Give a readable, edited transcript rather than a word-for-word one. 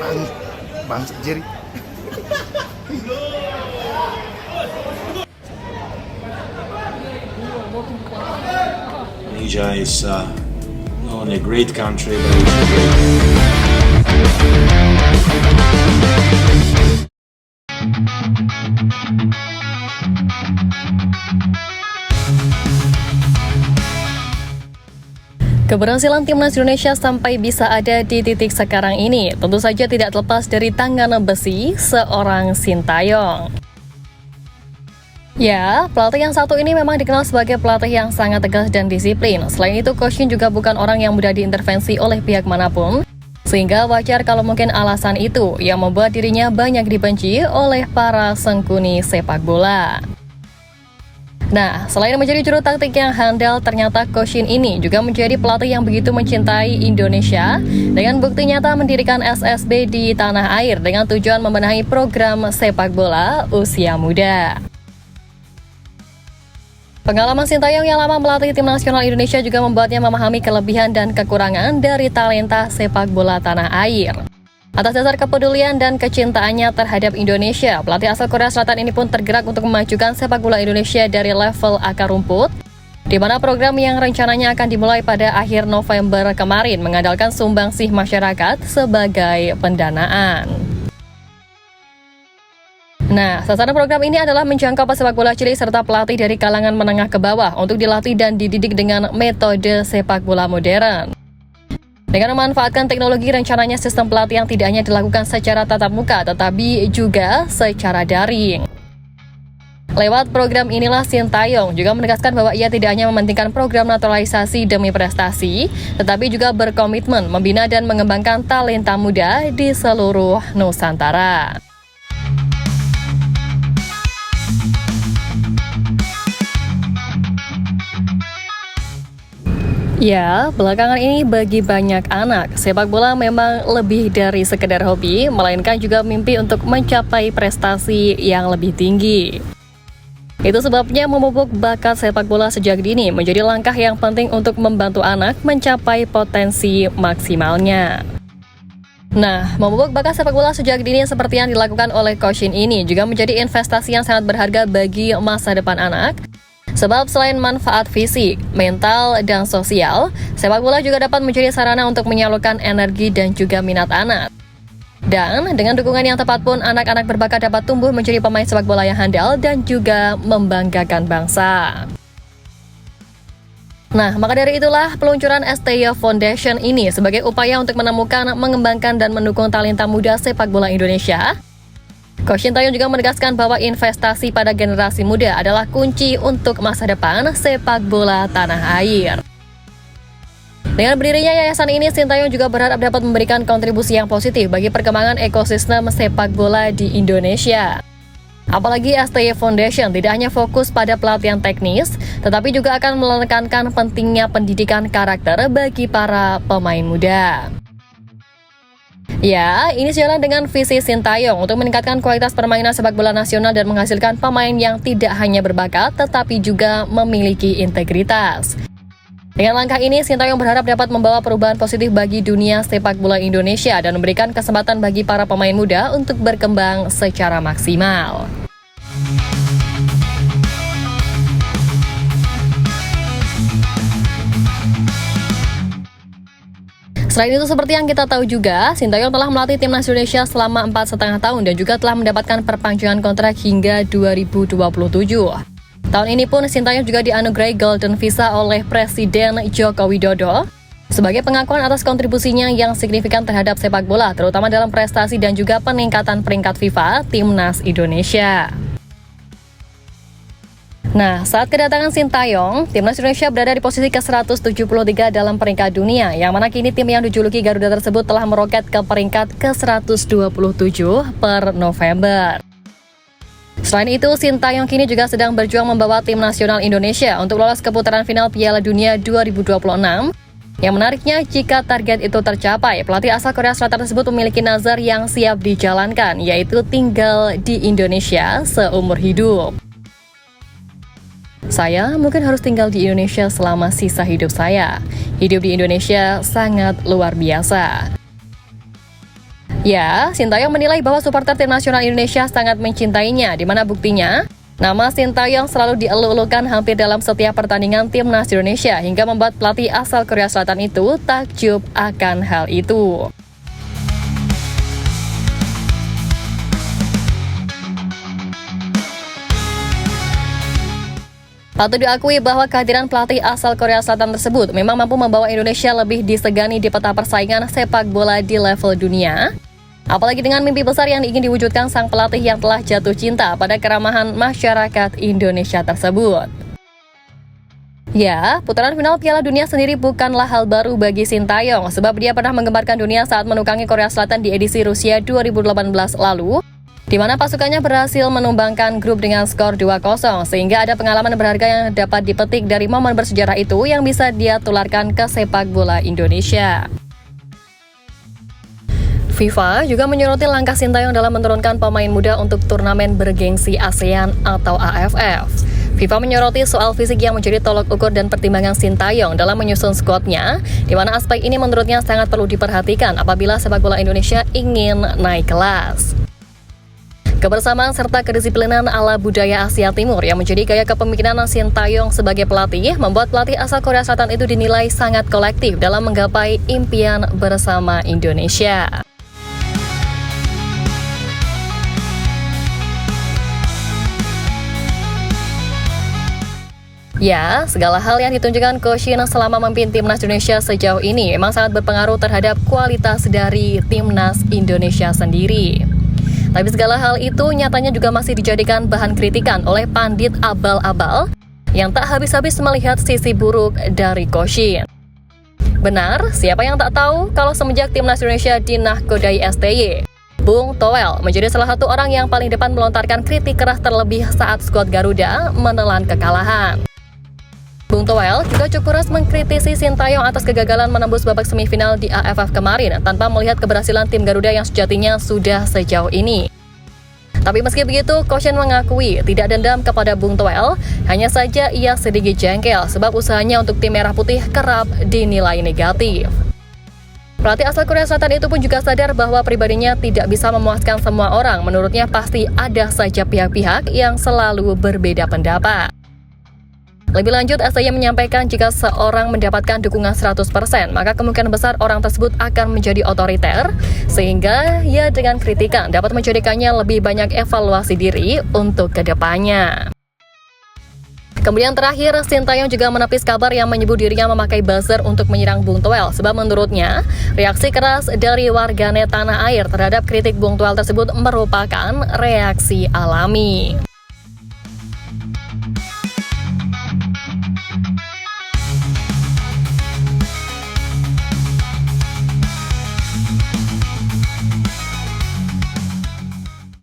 Bang Jerry. Indonesia is not only a great country, but also great. Keberhasilan timnas Indonesia sampai bisa ada di titik sekarang ini tentu saja tidak terlepas dari tangan besi seorang Sintayong. Ya, pelatih yang satu ini memang dikenal sebagai pelatih yang sangat tegas dan disiplin. Selain itu, Coach Shin juga bukan orang yang mudah diintervensi oleh pihak manapun, sehingga wajar kalau mungkin alasan itu yang membuat dirinya banyak dibenci oleh para sengkuni sepak bola. Nah, selain menjadi juru taktik yang handal, ternyata Coach Shin ini juga menjadi pelatih yang begitu mencintai Indonesia dengan bukti nyata mendirikan SSB di tanah air dengan tujuan membenahi program sepak bola usia muda. Pengalaman Sintayong yang lama melatih tim nasional Indonesia juga membuatnya memahami kelebihan dan kekurangan dari talenta sepak bola tanah air. Atas dasar kepedulian dan kecintaannya terhadap Indonesia, pelatih asal Korea Selatan ini pun tergerak untuk memajukan sepak bola Indonesia dari level akar rumput, di mana program yang rencananya akan dimulai pada akhir November kemarin mengandalkan sumbangsih masyarakat sebagai pendanaan. Nah, sasaran program ini adalah menjangkau pesepak bola cilik serta pelatih dari kalangan menengah ke bawah untuk dilatih dan dididik dengan metode sepak bola modern. Dengan memanfaatkan teknologi, rencananya sistem pelatihan tidak hanya dilakukan secara tatap muka, tetapi juga secara daring. Lewat program inilah Sintayong juga menegaskan bahwa ia tidak hanya mementingkan program naturalisasi demi prestasi, tetapi juga berkomitmen membina dan mengembangkan talenta muda di seluruh Nusantara. Ya, belakangan ini bagi banyak anak, sepak bola memang lebih dari sekedar hobi, melainkan juga mimpi untuk mencapai prestasi yang lebih tinggi. Itu sebabnya memupuk bakat sepak bola sejak dini menjadi langkah yang penting untuk membantu anak mencapai potensi maksimalnya. Nah, memupuk bakat sepak bola sejak dini seperti yang dilakukan oleh Coach Shin ini juga menjadi investasi yang sangat berharga bagi masa depan anak. Sebab selain manfaat fisik, mental, dan sosial, sepak bola juga dapat menjadi sarana untuk menyalurkan energi dan juga minat anak. Dan dengan dukungan yang tepat pun, anak-anak berbakat dapat tumbuh menjadi pemain sepak bola yang handal dan juga membanggakan bangsa. Nah, maka dari itulah peluncuran STY Foundation ini sebagai upaya untuk menemukan, mengembangkan, dan mendukung talenta muda sepak bola Indonesia. Coach Sintayong juga menegaskan bahwa investasi pada generasi muda adalah kunci untuk masa depan sepak bola tanah air. Dengan berdirinya yayasan ini, Sintayong juga berharap dapat memberikan kontribusi yang positif bagi perkembangan ekosistem sepak bola di Indonesia. Apalagi STY Foundation tidak hanya fokus pada pelatihan teknis, tetapi juga akan menekankan pentingnya pendidikan karakter bagi para pemain muda. Ya, ini sejalan dengan visi Sintayong untuk meningkatkan kualitas permainan sepak bola nasional dan menghasilkan pemain yang tidak hanya berbakat, tetapi juga memiliki integritas. Dengan langkah ini, Sintayong berharap dapat membawa perubahan positif bagi dunia sepak bola Indonesia dan memberikan kesempatan bagi para pemain muda untuk berkembang secara maksimal. Selain itu, seperti yang kita tahu juga, Sintayong telah melatih timnas Indonesia selama 4,5 tahun dan juga telah mendapatkan perpanjangan kontrak hingga 2027. Tahun ini pun Sintayong juga dianugerahi Golden Visa oleh Presiden Joko Widodo sebagai pengakuan atas kontribusinya yang signifikan terhadap sepak bola, terutama dalam prestasi dan juga peningkatan peringkat FIFA timnas Indonesia. Nah, saat kedatangan Sintayong, timnas Indonesia berada di posisi ke-173 dalam peringkat dunia, yang mana kini tim yang dijuluki Garuda tersebut telah meroket ke peringkat ke-127 per November. Selain itu, Sintayong kini juga sedang berjuang membawa tim nasional Indonesia untuk lolos ke putaran final Piala Dunia 2026. Yang menariknya, jika target itu tercapai, pelatih asal Korea Selatan tersebut memiliki nazar yang siap dijalankan, yaitu tinggal di Indonesia seumur hidup. Saya mungkin harus tinggal di Indonesia selama sisa hidup saya. Hidup di Indonesia sangat luar biasa. Ya, Sintayong menilai bahwa supporter tim nasional Indonesia sangat mencintainya, di mana buktinya nama Sintayong selalu dieluk-elukan hampir dalam setiap pertandingan timnas Indonesia hingga membuat pelatih asal Korea Selatan itu takjub akan hal itu. Patut diakui bahwa kehadiran pelatih asal Korea Selatan tersebut memang mampu membawa Indonesia lebih disegani di peta persaingan sepak bola di level dunia. Apalagi dengan mimpi besar yang ingin diwujudkan sang pelatih yang telah jatuh cinta pada keramahan masyarakat Indonesia tersebut. Ya, putaran final Piala Dunia sendiri bukanlah hal baru bagi Sintayong, sebab dia pernah menggemparkan dunia saat menukangi Korea Selatan di edisi Rusia 2018 lalu, di mana pasukannya berhasil menumbangkan grup dengan skor 2-0, sehingga ada pengalaman berharga yang dapat dipetik dari momen bersejarah itu yang bisa dia tularkan ke sepak bola Indonesia. FIFA juga menyoroti langkah Sintayong dalam menurunkan pemain muda untuk turnamen bergengsi ASEAN atau AFF. FIFA menyoroti soal fisik yang menjadi tolok ukur dan pertimbangan Sintayong dalam menyusun skuadnya, di mana aspek ini menurutnya sangat perlu diperhatikan apabila sepak bola Indonesia ingin naik kelas. Kebersamaan serta kedisiplinan ala budaya Asia Timur yang menjadi gaya kepemimpinan Sintayong sebagai pelatih membuat pelatih asal Korea Selatan itu dinilai sangat kolektif dalam menggapai impian bersama Indonesia. Ya, segala hal yang ditunjukkan Coach Shin selama memimpin timnas Indonesia sejauh ini memang sangat berpengaruh terhadap kualitas dari timnas Indonesia sendiri. Tapi segala hal itu nyatanya juga masih dijadikan bahan kritikan oleh pandit abal-abal yang tak habis-habis melihat sisi buruk dari Coach Shin. Benar, siapa yang tak tahu kalau semenjak timnas Indonesia dinahkodai STY, Bung Toel menjadi salah satu orang yang paling depan melontarkan kritik keras terlebih saat skuad Garuda menelan kekalahan. Bung Toel juga cukup keras mengkritisi Sintayong atas kegagalan menembus babak semifinal di AFF kemarin tanpa melihat keberhasilan tim Garuda yang sejatinya sudah sejauh ini. Tapi meski begitu, Coach Shin mengakui tidak dendam kepada Bung Toel, hanya saja ia sedikit jengkel sebab usahanya untuk tim Merah Putih kerap dinilai negatif. Pelatih asal Korea Selatan itu pun juga sadar bahwa pribadinya tidak bisa memuaskan semua orang. Menurutnya pasti ada saja pihak-pihak yang selalu berbeda pendapat. Lebih lanjut, STY menyampaikan jika seorang mendapatkan dukungan 100%, maka kemungkinan besar orang tersebut akan menjadi otoriter, sehingga ya dengan kritikan dapat menjadikannya lebih banyak evaluasi diri untuk kedepannya. Kemudian terakhir, Sintayong juga menepis kabar yang menyebut dirinya memakai buzzer untuk menyerang Bung Toel, sebab menurutnya reaksi keras dari warganet tanah air terhadap kritik Bung Toel tersebut merupakan reaksi alami.